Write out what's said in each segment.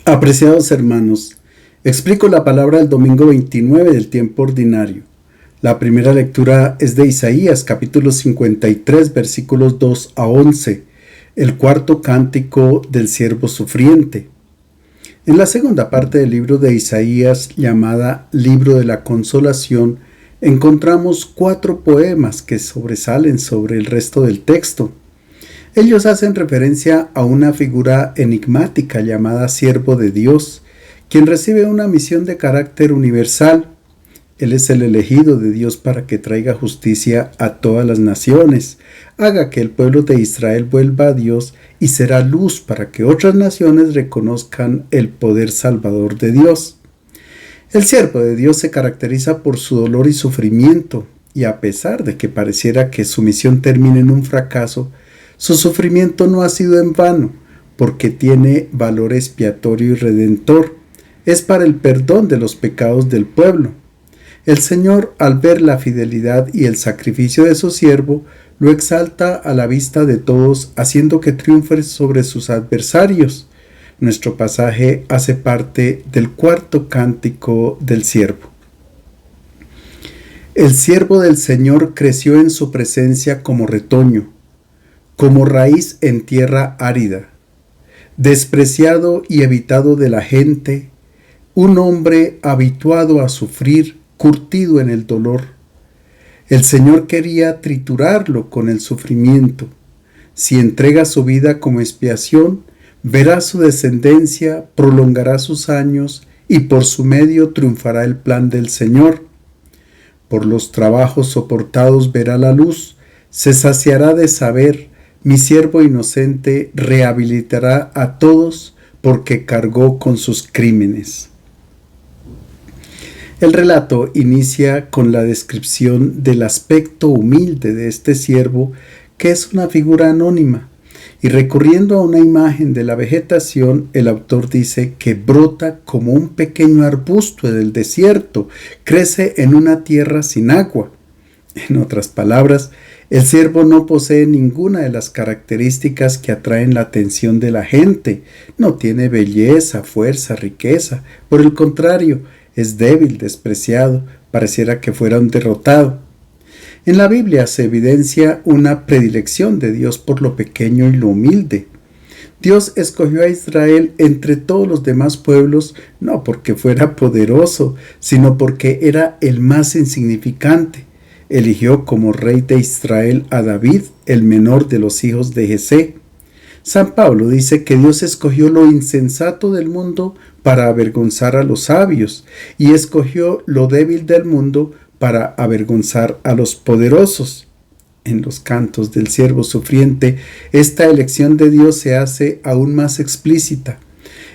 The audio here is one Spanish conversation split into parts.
Apreciados hermanos, explico la palabra del domingo 29 del tiempo ordinario. La primera lectura es de Isaías, capítulo 53, versículos 2 a 11, el cuarto cántico del siervo sufriente. En la segunda parte del libro de Isaías, llamada Libro de la Consolación, encontramos 4 poemas que sobresalen sobre el resto del texto. Ellos hacen referencia a una figura enigmática llamada Siervo de Dios, quien recibe una misión de carácter universal. Él es el elegido de Dios para que traiga justicia a todas las naciones, haga que el pueblo de Israel vuelva a Dios y será luz para que otras naciones reconozcan el poder salvador de Dios. El siervo de Dios se caracteriza por su dolor y sufrimiento, y a pesar de que pareciera que su misión termine en un fracaso, su sufrimiento no ha sido en vano, porque tiene valor expiatorio y redentor. Es para el perdón de los pecados del pueblo. El Señor, al ver la fidelidad y el sacrificio de su siervo, lo exalta a la vista de todos, haciendo que triunfe sobre sus adversarios. Nuestro pasaje hace parte del cuarto cántico del siervo. El siervo del Señor creció en su presencia como retoño, como raíz en tierra árida, despreciado y evitado de la gente, un hombre habituado a sufrir, curtido en el dolor. El Señor quería triturarlo con el sufrimiento. Si entrega su vida como expiación, verá su descendencia, prolongará sus años y por su medio triunfará el plan del Señor. Por los trabajos soportados verá la luz, se saciará de saber. Mi siervo inocente rehabilitará a todos porque cargó con sus crímenes. El relato inicia con la descripción del aspecto humilde de este siervo, que es una figura anónima, y recurriendo a una imagen de la vegetación, el autor dice que brota como un pequeño arbusto del desierto, crece en una tierra sin agua. En otras palabras, el siervo no posee ninguna de las características que atraen la atención de la gente. No tiene belleza, fuerza, riqueza. Por el contrario, es débil, despreciado, pareciera que fuera un derrotado. En la Biblia se evidencia una predilección de Dios por lo pequeño y lo humilde. Dios escogió a Israel entre todos los demás pueblos, no porque fuera poderoso, sino porque era el más insignificante. Eligió como rey de Israel a David, el menor de los hijos de Jesé. San Pablo dice que Dios escogió lo insensato del mundo para avergonzar a los sabios, y escogió lo débil del mundo para avergonzar a los poderosos. En los cantos del siervo sufriente, esta elección de Dios se hace aún más explícita.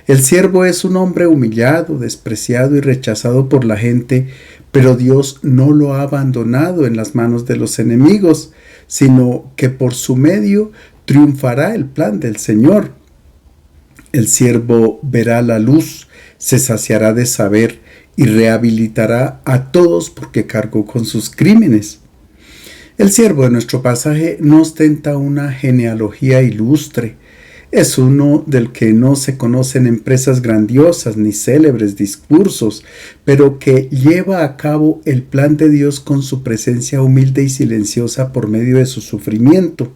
El siervo es un hombre humillado, despreciado y rechazado por la gente, pero Dios no lo ha abandonado en las manos de los enemigos, sino que por su medio triunfará el plan del Señor. El siervo verá la luz, se saciará de saber y rehabilitará a todos porque cargó con sus crímenes. El siervo de nuestro pasaje no ostenta una genealogía ilustre. Es uno del que no se conocen empresas grandiosas ni célebres discursos, pero que lleva a cabo el plan de Dios con su presencia humilde y silenciosa por medio de su sufrimiento.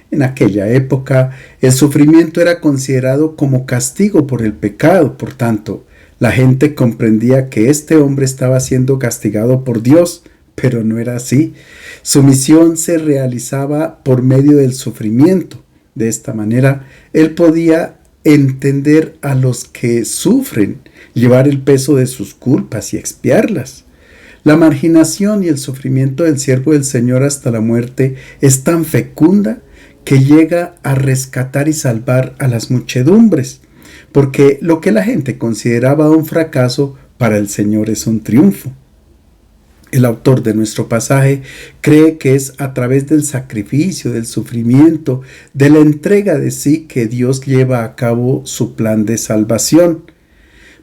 En aquella época, el sufrimiento era considerado como castigo por el pecado, por tanto, la gente comprendía que este hombre estaba siendo castigado por Dios, pero no era así. Su misión se realizaba por medio del sufrimiento. De esta manera, él podía entender a los que sufren, llevar el peso de sus culpas y expiarlas. La marginación y el sufrimiento del siervo del Señor hasta la muerte es tan fecunda que llega a rescatar y salvar a las muchedumbres, porque lo que la gente consideraba un fracaso, para el Señor es un triunfo. El autor de nuestro pasaje cree que es a través del sacrificio, del sufrimiento, de la entrega de sí que Dios lleva a cabo su plan de salvación.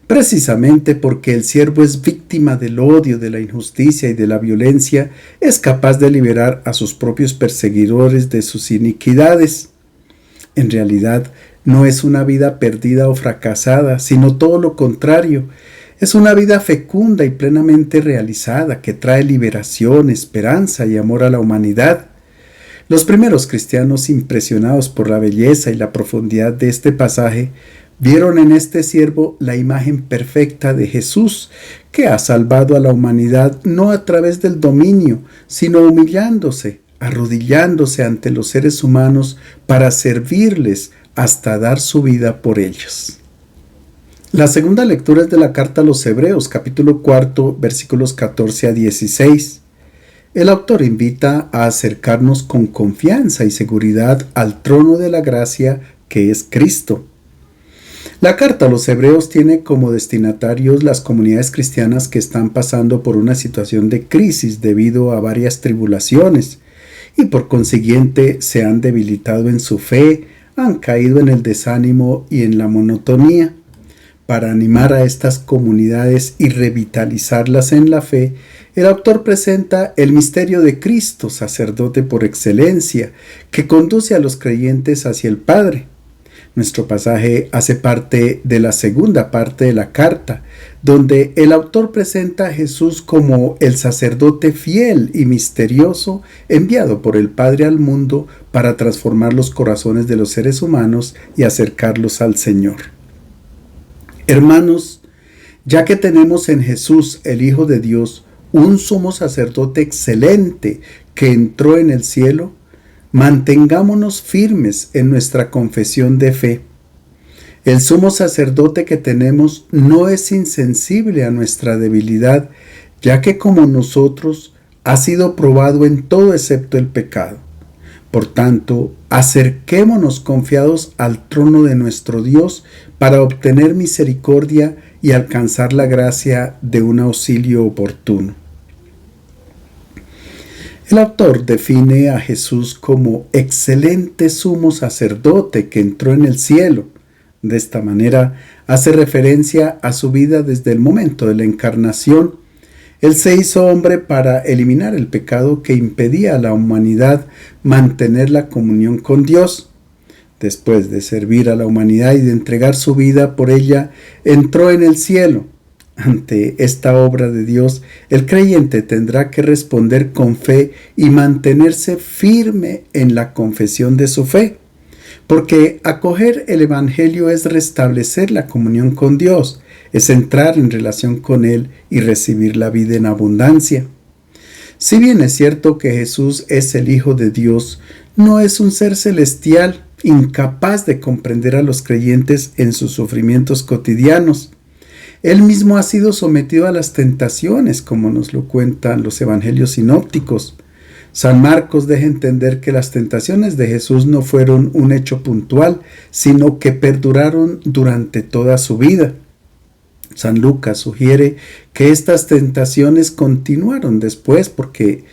Precisamente porque el siervo es víctima del odio, de la injusticia y de la violencia, es capaz de liberar a sus propios perseguidores de sus iniquidades. En realidad, No es una vida perdida o fracasada, sino todo lo contrario. Es una vida fecunda y plenamente realizada que trae liberación, esperanza y amor a la humanidad. Los primeros cristianos, impresionados por la belleza y la profundidad de este pasaje, vieron en este siervo la imagen perfecta de Jesús, que ha salvado a la humanidad no a través del dominio, sino humillándose, arrodillándose ante los seres humanos para servirles hasta dar su vida por ellos. La segunda lectura es de la carta a los Hebreos, capítulo 4, versículos 14 a 16. El autor invita a acercarnos con confianza y seguridad al trono de la gracia que es Cristo. La carta a los Hebreos tiene como destinatarios las comunidades cristianas que están pasando por una situación de crisis debido a varias tribulaciones y por consiguiente se han debilitado en su fe, han caído en el desánimo y en la monotonía. Para animar a estas comunidades y revitalizarlas en la fe, el autor presenta el misterio de Cristo, sacerdote por excelencia, que conduce a los creyentes hacia el Padre. Nuestro pasaje hace parte de la segunda parte de la carta, donde el autor presenta a Jesús como el sacerdote fiel y misterioso enviado por el Padre al mundo para transformar los corazones de los seres humanos y acercarlos al Señor. Hermanos, ya que tenemos en Jesús, el Hijo de Dios, un sumo sacerdote excelente que entró en el cielo, mantengámonos firmes en nuestra confesión de fe. El sumo sacerdote que tenemos no es insensible a nuestra debilidad, ya que como nosotros ha sido probado en todo excepto el pecado. Por tanto, acerquémonos confiados al trono de nuestro Dios para obtener misericordia y alcanzar la gracia de un auxilio oportuno. El autor define a Jesús como excelente sumo sacerdote que entró en el cielo. De esta manera hace referencia a su vida desde el momento de la encarnación. Él se hizo hombre para eliminar el pecado que impedía a la humanidad mantener la comunión con Dios. Después de servir a la humanidad y de entregar su vida por ella, entró en el cielo. Ante esta obra de Dios, el creyente tendrá que responder con fe y mantenerse firme en la confesión de su fe, porque acoger el Evangelio es restablecer la comunión con Dios, es entrar en relación con Él y recibir la vida en abundancia. Si bien es cierto que Jesús es el Hijo de Dios, no es un ser celestial incapaz de comprender a los creyentes en sus sufrimientos cotidianos. Él mismo ha sido sometido a las tentaciones, como nos lo cuentan los evangelios sinópticos. San Marcos deja entender que las tentaciones de Jesús no fueron un hecho puntual, sino que perduraron durante toda su vida. San Lucas sugiere que estas tentaciones continuaron después porque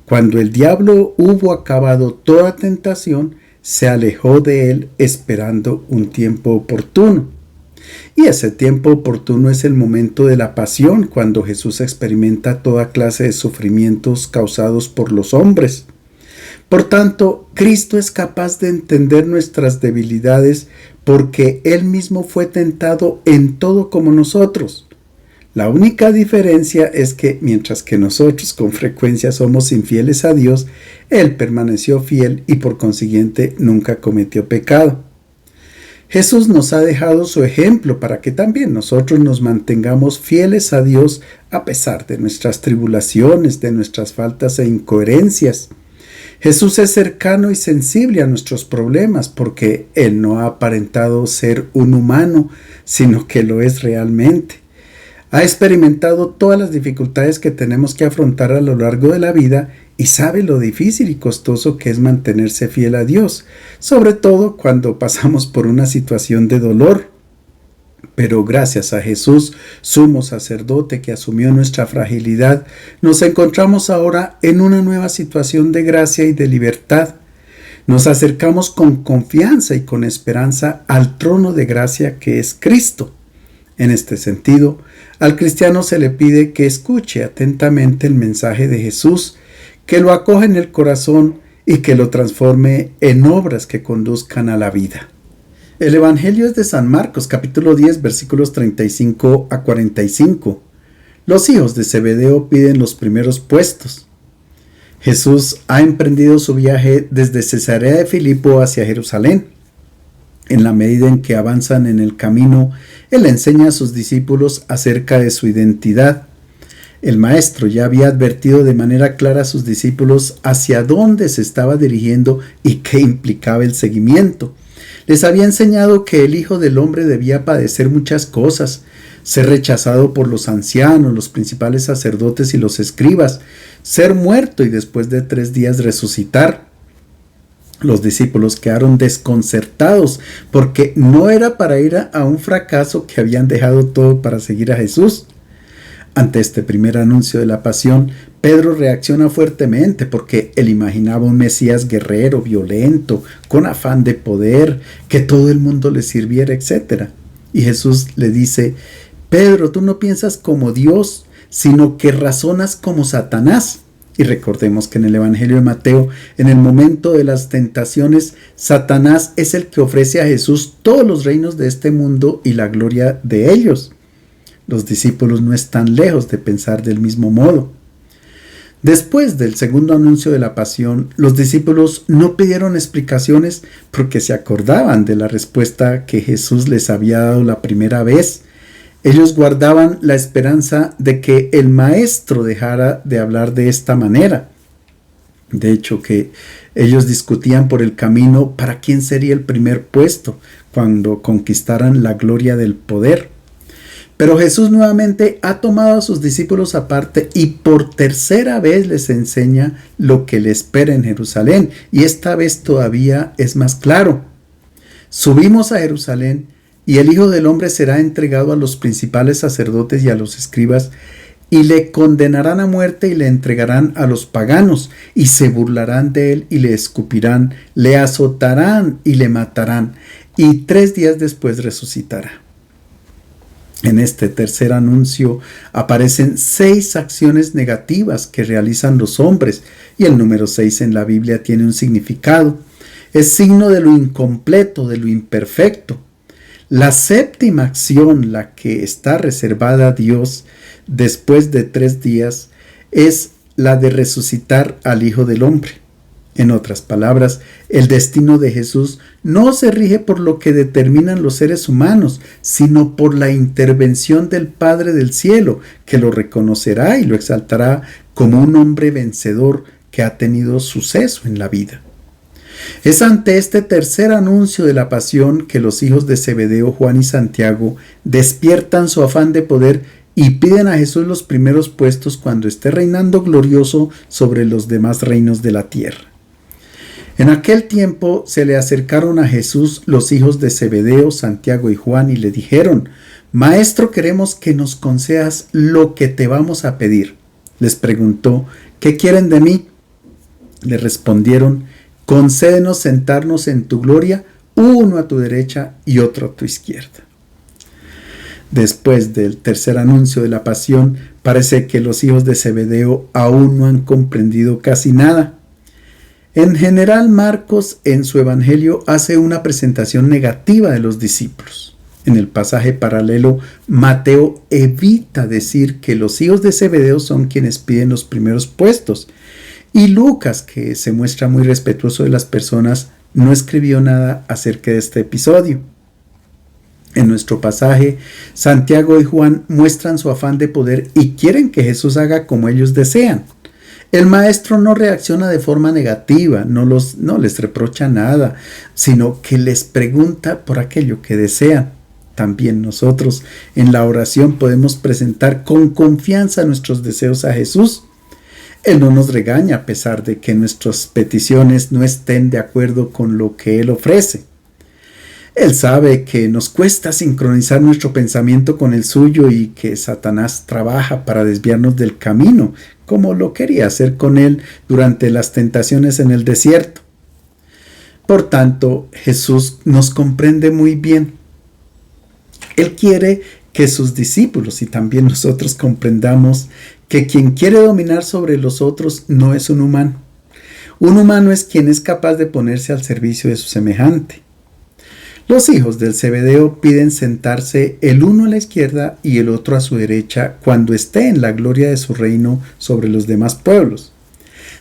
cuando el diablo hubo acabado toda tentación, se alejó de él esperando un tiempo oportuno. Y ese tiempo oportuno es el momento de la pasión, cuando Jesús experimenta toda clase de sufrimientos causados por los hombres. Por tanto, Cristo es capaz de entender nuestras debilidades porque Él mismo fue tentado en todo como nosotros. La única diferencia es que mientras que nosotros con frecuencia somos infieles a Dios, Él permaneció fiel y por consiguiente nunca cometió pecado. Jesús nos ha dejado su ejemplo para que también nosotros nos mantengamos fieles a Dios a pesar de nuestras tribulaciones, de nuestras faltas e incoherencias. Jesús es cercano y sensible a nuestros problemas porque Él no ha aparentado ser un humano, sino que lo es realmente. Ha experimentado todas las dificultades que tenemos que afrontar a lo largo de la vida y sabe lo difícil y costoso que es mantenerse fiel a Dios, sobre todo cuando pasamos por una situación de dolor. Pero gracias a Jesús, sumo sacerdote que asumió nuestra fragilidad, nos encontramos ahora en una nueva situación de gracia y de libertad. Nos acercamos con confianza y con esperanza al trono de gracia que es Cristo. En este sentido, al cristiano se le pide que escuche atentamente el mensaje de Jesús, que lo acoja en el corazón y que lo transforme en obras que conduzcan a la vida. El Evangelio es de San Marcos, capítulo 10, versículos 35 a 45. Los hijos de Zebedeo piden los primeros puestos. Jesús ha emprendido su viaje desde Cesarea de Filipo hacia Jerusalén. En la medida en que avanzan en el camino, Él enseña a sus discípulos acerca de su identidad. El Maestro ya había advertido de manera clara a sus discípulos hacia dónde se estaba dirigiendo y qué implicaba el seguimiento. Les había enseñado que el Hijo del Hombre debía padecer muchas cosas, ser rechazado por los ancianos, los principales sacerdotes y los escribas, ser muerto y después de 3 días resucitar. Los discípulos quedaron desconcertados porque no era para ir a un fracaso que habían dejado todo para seguir a Jesús. Ante este primer anuncio de la pasión, Pedro reacciona fuertemente porque él imaginaba un Mesías guerrero, violento, con afán de poder, que todo el mundo le sirviera, etc. Y Jesús le dice: Pedro, tú no piensas como Dios, sino que razonas como Satanás. Y recordemos que en el Evangelio de Mateo, en el momento de las tentaciones, Satanás es el que ofrece a Jesús todos los reinos de este mundo y la gloria de ellos. Los discípulos no están lejos de pensar del mismo modo. Después del segundo anuncio de la pasión, los discípulos no pidieron explicaciones porque se acordaban de la respuesta que Jesús les había dado la primera vez. Ellos guardaban la esperanza de que el Maestro dejara de hablar de esta manera. De hecho, que ellos discutían por el camino para quién sería el primer puesto cuando conquistaran la gloria del poder. Pero Jesús nuevamente ha tomado a sus discípulos aparte y por tercera vez les enseña lo que le espera en Jerusalén. Y esta vez todavía es más claro. Subimos a Jerusalén y el Hijo del Hombre será entregado a los principales sacerdotes y a los escribas, y le condenarán a muerte y le entregarán a los paganos, y se burlarán de él y le escupirán, le azotarán y le matarán, y 3 días después resucitará. En este tercer anuncio aparecen 6 acciones negativas que realizan los hombres, y el número 6 en la Biblia tiene un significado. Es signo de lo incompleto, de lo imperfecto. La séptima acción, la que está reservada a Dios después de 3 días, es la de resucitar al Hijo del Hombre. En otras palabras, el destino de Jesús no se rige por lo que determinan los seres humanos, sino por la intervención del Padre del cielo, que lo reconocerá y lo exaltará como un hombre vencedor que ha tenido suceso en la vida. Es ante este tercer anuncio de la pasión que los hijos de Zebedeo, Juan y Santiago, despiertan su afán de poder y piden a Jesús los primeros puestos cuando esté reinando glorioso sobre los demás reinos de la tierra. En aquel tiempo se le acercaron a Jesús los hijos de Zebedeo, Santiago y Juan, y le dijeron: Maestro, queremos que nos concedas lo que te vamos a pedir. Les preguntó: ¿qué quieren de mí? Le respondieron: concédenos sentarnos en tu gloria, uno a tu derecha y otro a tu izquierda. Después del tercer anuncio de la pasión, parece que los hijos de Zebedeo aún no han comprendido casi nada. En general, Marcos en su evangelio hace una presentación negativa de los discípulos. En el pasaje paralelo, Mateo evita decir que los hijos de Zebedeo son quienes piden los primeros puestos. Y Lucas, que se muestra muy respetuoso de las personas, no escribió nada acerca de este episodio. En nuestro pasaje, Santiago y Juan muestran su afán de poder y quieren que Jesús haga como ellos desean. El maestro no reacciona de forma negativa, no les reprocha nada, sino que les pregunta por aquello que desean. También nosotros en la oración podemos presentar con confianza nuestros deseos a Jesús. Él no nos regaña a pesar de que nuestras peticiones no estén de acuerdo con lo que Él ofrece. Él sabe que nos cuesta sincronizar nuestro pensamiento con el suyo y que Satanás trabaja para desviarnos del camino, como lo quería hacer con él durante las tentaciones en el desierto. Por tanto, Jesús nos comprende muy bien. Él quiere que sus discípulos y también nosotros comprendamos que quien quiere dominar sobre los otros no es un humano. Un humano es quien es capaz de ponerse al servicio de su semejante. Los hijos del Zebedeo piden sentarse el uno a la izquierda y el otro a su derecha cuando esté en la gloria de su reino sobre los demás pueblos.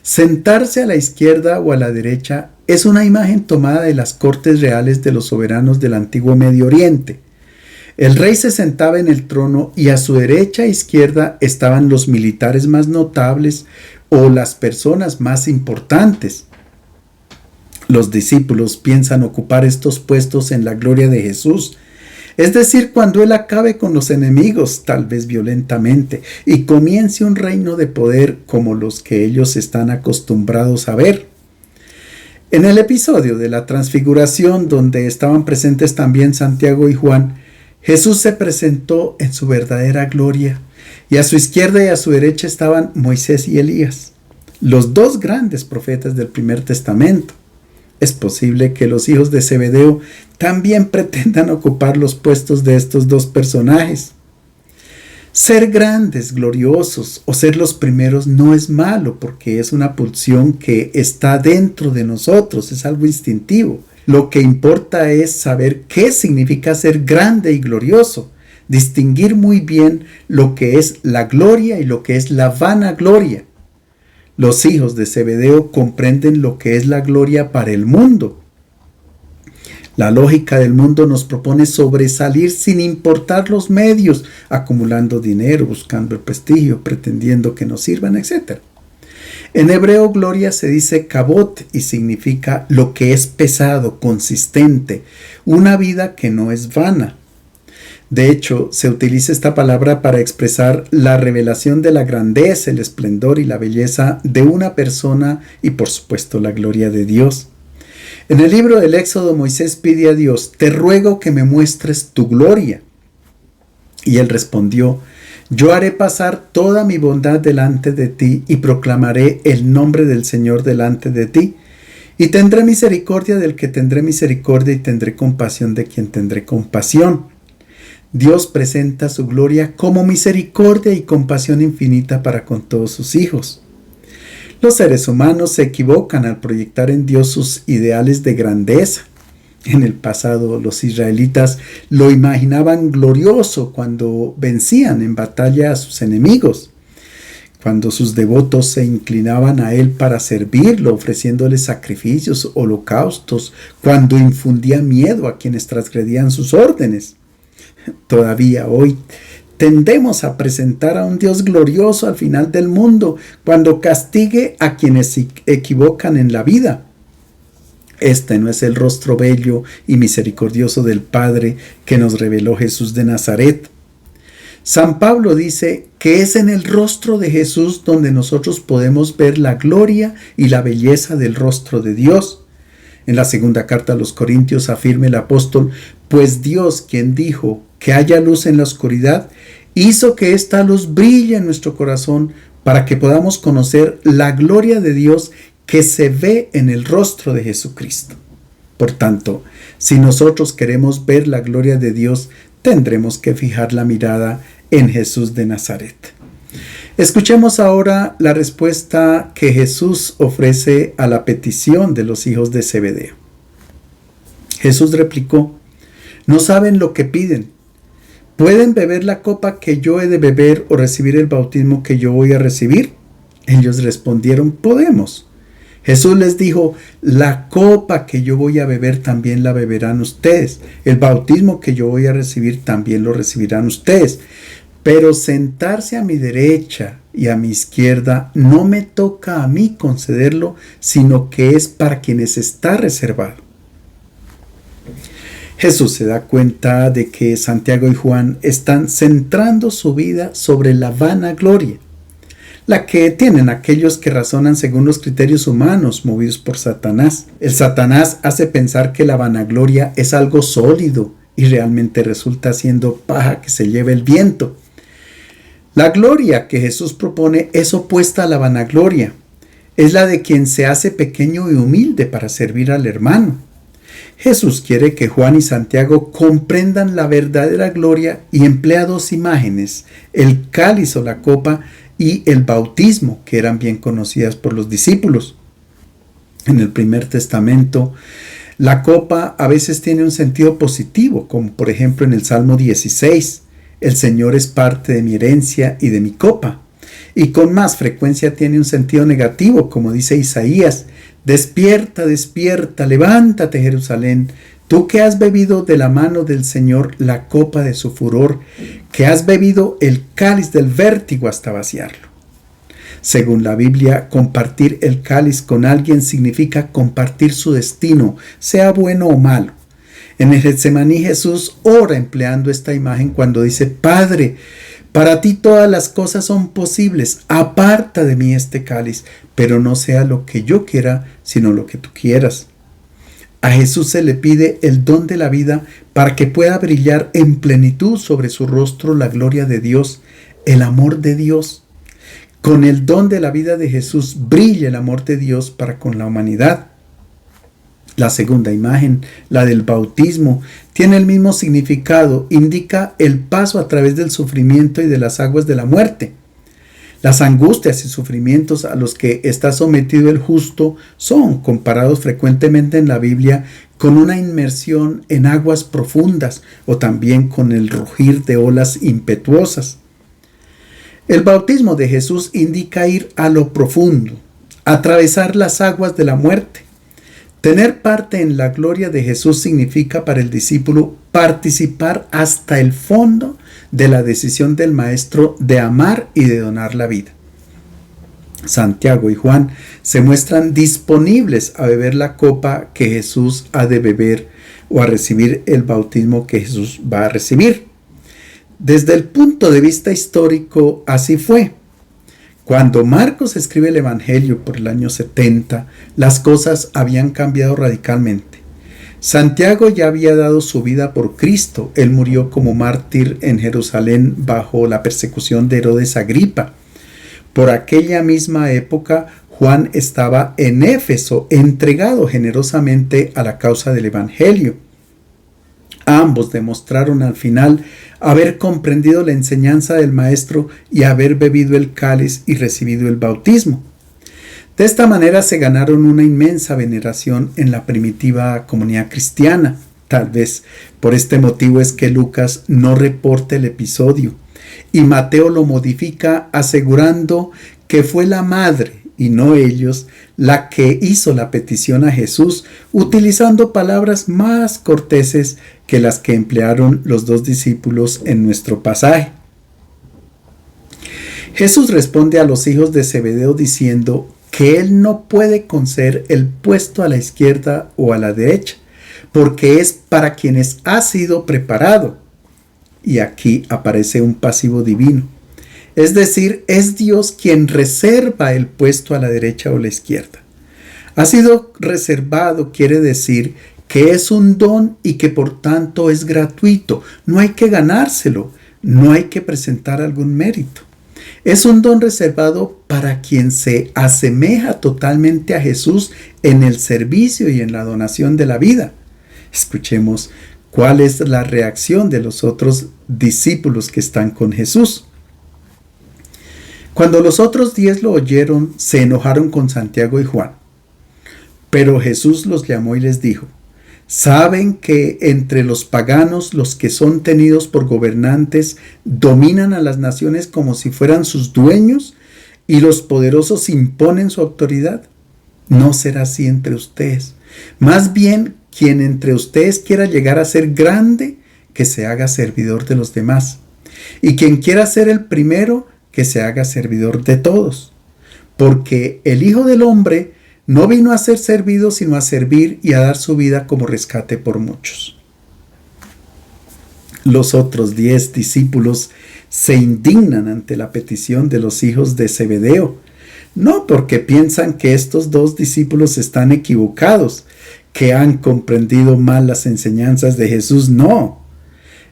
Sentarse a la izquierda o a la derecha es una imagen tomada de las cortes reales de los soberanos del antiguo Medio Oriente. El rey se sentaba en el trono y a su derecha e izquierda estaban los militares más notables o las personas más importantes. Los discípulos piensan ocupar estos puestos en la gloria de Jesús, es decir, cuando Él acabe con los enemigos, tal vez violentamente, y comience un reino de poder como los que ellos están acostumbrados a ver. En el episodio de la transfiguración, donde estaban presentes también Santiago y Juan, Jesús se presentó en su verdadera gloria, y a su izquierda y a su derecha estaban Moisés y Elías, los dos grandes profetas del Primer Testamento. Es posible que los hijos de Zebedeo también pretendan ocupar los puestos de estos dos personajes. Ser grandes, gloriosos o ser los primeros no es malo porque es una pulsión que está dentro de nosotros, es algo instintivo. Lo que importa es saber qué significa ser grande y glorioso, distinguir muy bien lo que es la gloria y lo que es la vanagloria. Los hijos de Zebedeo comprenden lo que es la gloria para el mundo. La lógica del mundo nos propone sobresalir sin importar los medios, acumulando dinero, buscando el prestigio, pretendiendo que nos sirvan, etc. En hebreo, gloria se dice kabot y significa lo que es pesado, consistente, una vida que no es vana. De hecho, se utiliza esta palabra para expresar la revelación de la grandeza, el esplendor y la belleza de una persona y, por supuesto, la gloria de Dios. En el libro del Éxodo, Moisés pide a Dios: «Te ruego que me muestres tu gloria». Y él respondió: «Yo haré pasar toda mi bondad delante de ti y proclamaré el nombre del Señor delante de ti. Y tendré misericordia del que tendré misericordia y tendré compasión de quien tendré compasión». Dios presenta su gloria como misericordia y compasión infinita para con todos sus hijos. Los seres humanos se equivocan al proyectar en Dios sus ideales de grandeza. En el pasado, los israelitas lo imaginaban glorioso cuando vencían en batalla a sus enemigos, cuando sus devotos se inclinaban a Él para servirlo, ofreciéndole sacrificios, holocaustos, cuando infundía miedo a quienes transgredían sus órdenes. Todavía hoy tendemos a presentar a un Dios glorioso al final del mundo, cuando castigue a quienes se equivocan en la vida. Este no es el rostro bello y misericordioso del Padre que nos reveló Jesús de Nazaret. San Pablo dice que es en el rostro de Jesús donde nosotros podemos ver la gloria y la belleza del rostro de Dios. En la segunda carta a los Corintios afirma el apóstol: «Pues Dios, quien dijo que haya luz en la oscuridad, hizo que esta luz brille en nuestro corazón para que podamos conocer la gloria de Dios que se ve en el rostro de Jesucristo». Por tanto, si nosotros queremos ver la gloria de Dios, tendremos que fijar la mirada en Jesús de Nazaret. Escuchemos ahora la respuesta que Jesús ofrece a la petición de los hijos de Zebedeo. Jesús replicó: «No saben lo que piden. ¿Pueden beber la copa que yo he de beber o recibir el bautismo que yo voy a recibir?». Ellos respondieron: «Podemos». Jesús les dijo: «La copa que yo voy a beber también la beberán ustedes. El bautismo que yo voy a recibir también lo recibirán ustedes. Pero sentarse a mi derecha y a mi izquierda no me toca a mí concederlo, sino que es para quienes está reservado». Jesús se da cuenta de que Santiago y Juan están centrando su vida sobre la vanagloria, la que tienen aquellos que razonan según los criterios humanos movidos por Satanás. El Satanás hace pensar que la vanagloria es algo sólido y realmente resulta siendo paja que se lleva el viento. La gloria que Jesús propone es opuesta a la vanagloria. Es la de quien se hace pequeño y humilde para servir al hermano. Jesús quiere que Juan y Santiago comprendan la verdadera gloria y emplea dos imágenes: el cáliz o la copa y el bautismo, que eran bien conocidas por los discípulos. En el Primer Testamento, La copa a veces tiene un sentido positivo, como por ejemplo en el Salmo 16, el Señor es parte de mi herencia y de mi copa. Y con más frecuencia tiene un sentido negativo, como dice Isaías, despierta, despierta, levántate Jerusalén, tú que has bebido de la mano del Señor la copa de su furor, que has bebido el cáliz del vértigo hasta vaciarlo. Según la Biblia, compartir el cáliz con alguien significa compartir su destino, sea bueno o malo. En el Getsemaní Jesús ora empleando esta imagen cuando dice: Padre, para ti todas las cosas son posibles, aparta de mí este cáliz, pero no sea lo que yo quiera, sino lo que tú quieras. A Jesús se le pide el don de la vida para que pueda brillar en plenitud sobre su rostro la gloria de Dios, el amor de Dios. Con el don de la vida de Jesús brilla el amor de Dios para con la humanidad. La segunda imagen, la del bautismo, tiene el mismo significado, indica el paso a través del sufrimiento y de las aguas de la muerte. Las angustias y sufrimientos a los que está sometido el justo son comparados frecuentemente en la Biblia con una inmersión en aguas profundas o también con el rugir de olas impetuosas. El bautismo de Jesús indica ir a lo profundo, atravesar las aguas de la muerte. Tener parte en la gloria de Jesús significa para el discípulo participar hasta el fondo de la decisión del Maestro de amar y de donar la vida. Santiago y Juan se muestran disponibles a beber la copa que Jesús ha de beber o a recibir el bautismo que Jesús va a recibir. Desde el punto de vista histórico, así fue. Cuando Marcos escribe el Evangelio por el año 70, las cosas habían cambiado radicalmente. Santiago ya había dado su vida por Cristo. Él murió como mártir en Jerusalén bajo la persecución de Herodes Agripa. Por aquella misma época, Juan estaba en Éfeso, entregado generosamente a la causa del Evangelio. Ambos demostraron al final haber comprendido la enseñanza del Maestro y haber bebido el cáliz y recibido el bautismo. De esta manera se ganaron una inmensa veneración en la primitiva comunidad cristiana. Tal vez por este motivo es que Lucas no reporta el episodio y Mateo lo modifica asegurando que fue la madre y no ellos la que hizo la petición a Jesús, utilizando palabras más corteses que las que emplearon los dos discípulos en nuestro pasaje. Jesús responde a los hijos de Zebedeo diciendo que él no puede conceder el puesto a la izquierda o a la derecha, porque es para quienes ha sido preparado. Y aquí aparece un pasivo divino. Es decir, es Dios quien reserva el puesto a la derecha o la izquierda. Ha sido reservado quiere decir que es un don y que por tanto es gratuito. No hay que ganárselo, no hay que presentar algún mérito. Es un don reservado para quien se asemeja totalmente a Jesús en el servicio y en la donación de la vida. Escuchemos cuál es la reacción de los otros discípulos que están con Jesús. Cuando los otros 10 lo oyeron, se enojaron con Santiago y Juan. Pero Jesús los llamó y les dijo: ¿saben que entre los paganos los que son tenidos por gobernantes dominan a las naciones como si fueran sus dueños y los poderosos imponen su autoridad? No será así entre ustedes. Más bien, quien entre ustedes quiera llegar a ser grande, que se haga servidor de los demás. Y quien quiera ser el primero, que se haga servidor de todos. Porque el Hijo del Hombre no vino a ser servido, sino a servir y a dar su vida como rescate por muchos. Los otros 10 discípulos se indignan ante la petición de los hijos de Zebedeo, no porque piensan que estos 2 discípulos están equivocados, que han comprendido mal las enseñanzas de Jesús, no.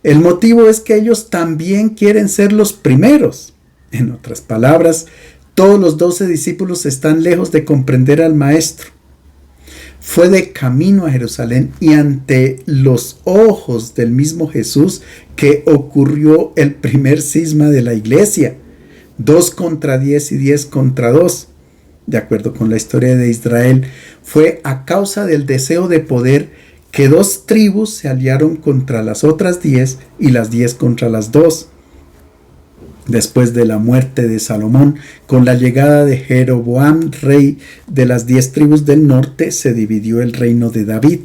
El motivo es que ellos también quieren ser los primeros. En otras palabras, todos los 12 discípulos están lejos de comprender al Maestro. Fue de camino a Jerusalén y ante los ojos del mismo Jesús que ocurrió el primer cisma de la iglesia. 2 contra 10 y 10 contra 2. de acuerdo con la historia de Israel, fue a causa del deseo de poder que 2 tribus se aliaron contra las otras 10 y las 10 contra las 2. Después de la muerte de Salomón, con la llegada de Jeroboam, rey de las 10 tribus del norte, se dividió el reino de David.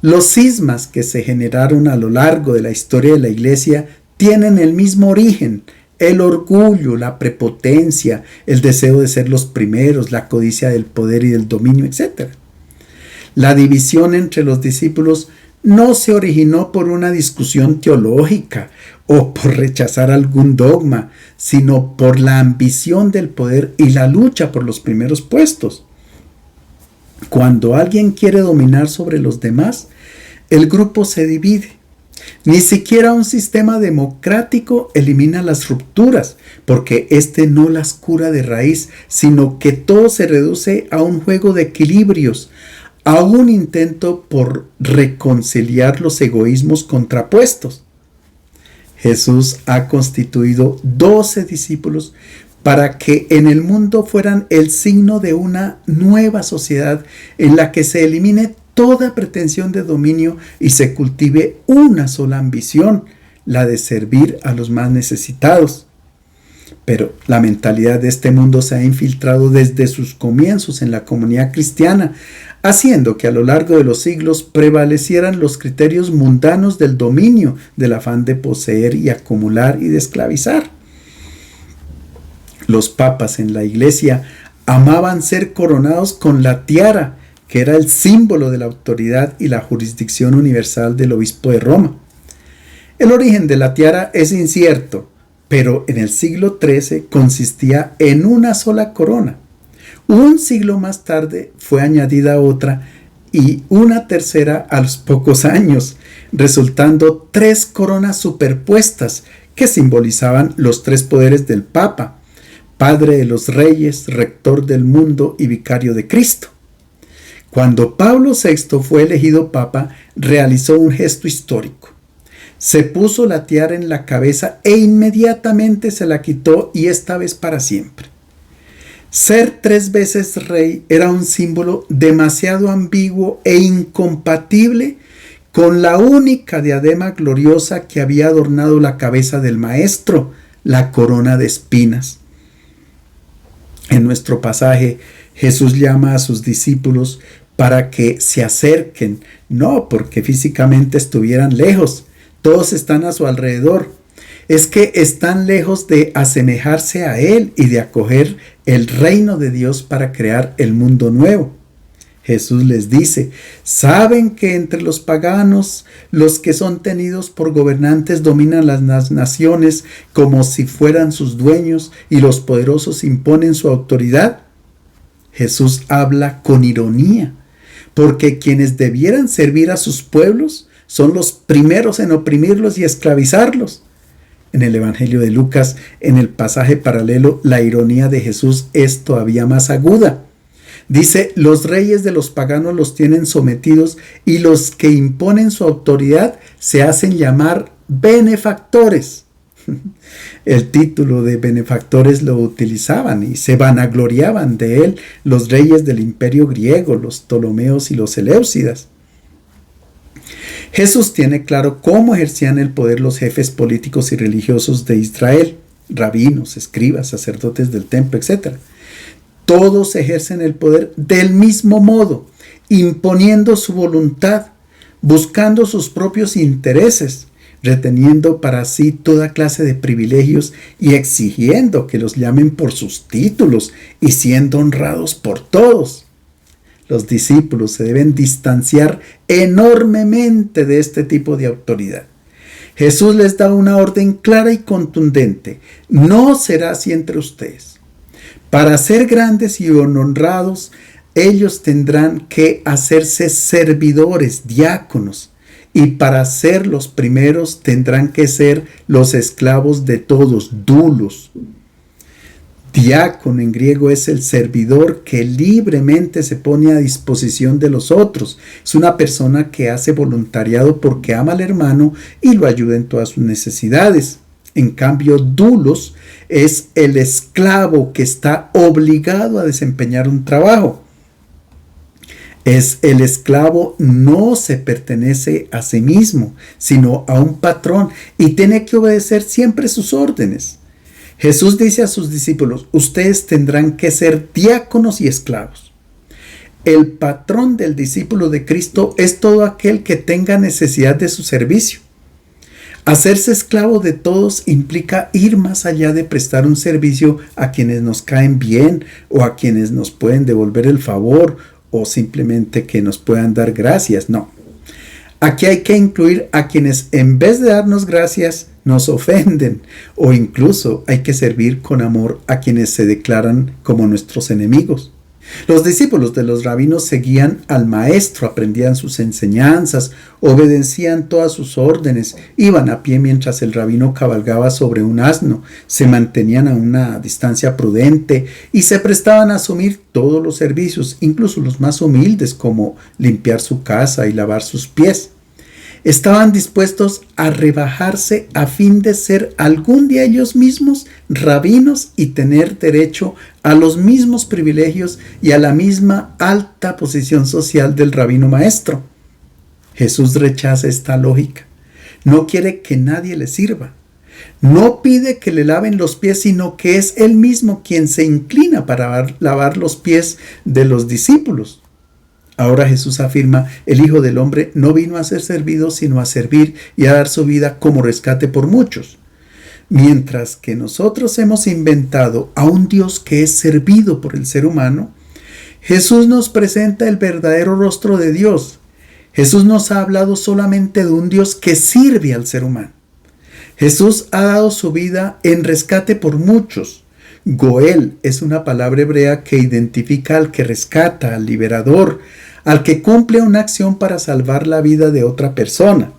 Los cismas que se generaron a lo largo de la historia de la iglesia tienen el mismo origen: el orgullo, la prepotencia, el deseo de ser los primeros, la codicia del poder y del dominio, etc. La división entre los discípulos no se originó por una discusión teológica o por rechazar algún dogma, sino por la ambición del poder y la lucha por los primeros puestos. Cuando alguien quiere dominar sobre los demás, el grupo se divide. Ni siquiera un sistema democrático elimina las rupturas, porque éste no las cura de raíz, sino que todo se reduce a un juego de equilibrios, a un intento por reconciliar los egoísmos contrapuestos. Jesús ha constituido 12 discípulos para que en el mundo fueran el signo de una nueva sociedad en la que se elimine toda pretensión de dominio y se cultive una sola ambición, la de servir a los más necesitados. Pero la mentalidad de este mundo se ha infiltrado desde sus comienzos en la comunidad cristiana, haciendo que a lo largo de los siglos prevalecieran los criterios mundanos del dominio, del afán de poseer y acumular y de esclavizar. Los papas en la iglesia amaban ser coronados con la tiara, que era el símbolo de la autoridad y la jurisdicción universal del obispo de Roma. El origen de la tiara es incierto, pero en el siglo XIII consistía en una sola corona. Un siglo más tarde fue añadida otra y una tercera a los pocos años, resultando 3 coronas superpuestas que simbolizaban los 3 poderes del Papa: Padre de los Reyes, Rector del mundo y Vicario de Cristo. Cuando Pablo VI fue elegido Papa, realizó un gesto histórico. Se puso la tiara en la cabeza e inmediatamente se la quitó, y esta vez para siempre. Ser 3 veces rey era un símbolo demasiado ambiguo e incompatible con la única diadema gloriosa que había adornado la cabeza del Maestro, la corona de espinas. En nuestro pasaje, Jesús llama a sus discípulos para que se acerquen, no porque físicamente estuvieran lejos, todos están a su alrededor. Es que están lejos de asemejarse a Él y de acoger el reino de Dios para crear el mundo nuevo. Jesús les dice: ¿saben que entre los paganos los que son tenidos por gobernantes dominan las naciones como si fueran sus dueños, y los poderosos imponen su autoridad? Jesús habla con ironía, porque quienes debieran servir a sus pueblos son los primeros en oprimirlos y esclavizarlos. En el Evangelio de Lucas, en el pasaje paralelo, la ironía de Jesús es todavía más aguda. Dice: los reyes de los paganos los tienen sometidos, y los que imponen su autoridad se hacen llamar benefactores. El título de benefactores lo utilizaban y se vanagloriaban de él los reyes del imperio griego, los Ptolomeos y los Seleucidas. Jesús tiene claro cómo ejercían el poder los jefes políticos y religiosos de Israel: rabinos, escribas, sacerdotes del templo, etc. Todos ejercen el poder del mismo modo, imponiendo su voluntad, buscando sus propios intereses, reteniendo para sí toda clase de privilegios y exigiendo que los llamen por sus títulos y siendo honrados por todos. Los discípulos se deben distanciar enormemente de este tipo de autoridad. Jesús les da una orden clara y contundente: no será así entre ustedes. Para ser grandes y honrados, ellos tendrán que hacerse servidores, diáconos, y para ser los primeros tendrán que ser los esclavos de todos, doulos. Diácono en griego es el servidor que libremente se pone a disposición de los otros. Es una persona que hace voluntariado porque ama al hermano y lo ayuda en todas sus necesidades. En cambio, doulos es el esclavo que está obligado a desempeñar un trabajo. El esclavo no se pertenece a sí mismo, sino a un patrón y tiene que obedecer siempre sus órdenes. Jesús dice a sus discípulos: ustedes tendrán que ser diáconos y esclavos. El patrón del discípulo de Cristo es todo aquel que tenga necesidad de su servicio. Hacerse esclavo de todos implica ir más allá de prestar un servicio a quienes nos caen bien o a quienes nos pueden devolver el favor o simplemente que nos puedan dar gracias. No. Aquí hay que incluir a quienes en vez de darnos gracias nos ofenden, o incluso hay que servir con amor a quienes se declaran como nuestros enemigos. Los discípulos de los rabinos seguían al maestro, aprendían sus enseñanzas, obedecían todas sus órdenes, iban a pie mientras el rabino cabalgaba sobre un asno, se mantenían a una distancia prudente y se prestaban a asumir todos los servicios, incluso los más humildes como limpiar su casa y lavar sus pies. Estaban dispuestos a rebajarse a fin de ser algún día ellos mismos rabinos y tener derecho a los mismos privilegios y a la misma alta posición social del rabino maestro. Jesús rechaza esta lógica. No quiere que nadie le sirva. No pide que le laven los pies, sino que es él mismo quien se inclina para lavar los pies de los discípulos. Ahora Jesús afirma: el Hijo del Hombre no vino a ser servido, sino a servir y a dar su vida como rescate por muchos. Mientras que nosotros hemos inventado a un Dios que es servido por el ser humano, Jesús nos presenta el verdadero rostro de Dios. Jesús nos ha hablado solamente de un Dios que sirve al ser humano. Jesús ha dado su vida en rescate por muchos. Goel es una palabra hebrea que identifica al que rescata, al liberador, al que cumple una acción para salvar la vida de otra persona.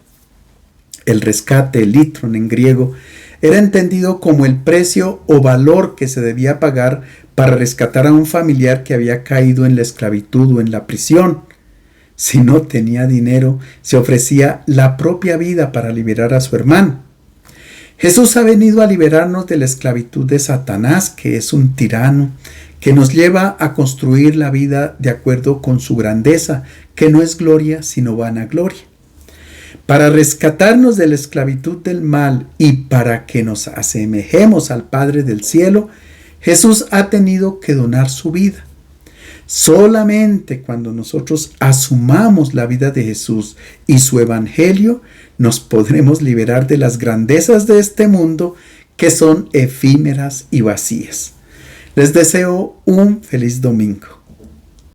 El rescate, el litron en griego, era entendido como el precio o valor que se debía pagar para rescatar a un familiar que había caído en la esclavitud o en la prisión. Si no tenía dinero, se ofrecía la propia vida para liberar a su hermano. Jesús ha venido a liberarnos de la esclavitud de Satanás, que es un tirano, que nos lleva a construir la vida de acuerdo con su grandeza, que no es gloria, sino vanagloria. Para rescatarnos de la esclavitud del mal y para que nos asemejemos al Padre del cielo, Jesús ha tenido que donar su vida. Solamente cuando nosotros asumamos la vida de Jesús y su evangelio, nos podremos liberar de las grandezas de este mundo que son efímeras y vacías. Les deseo un feliz domingo.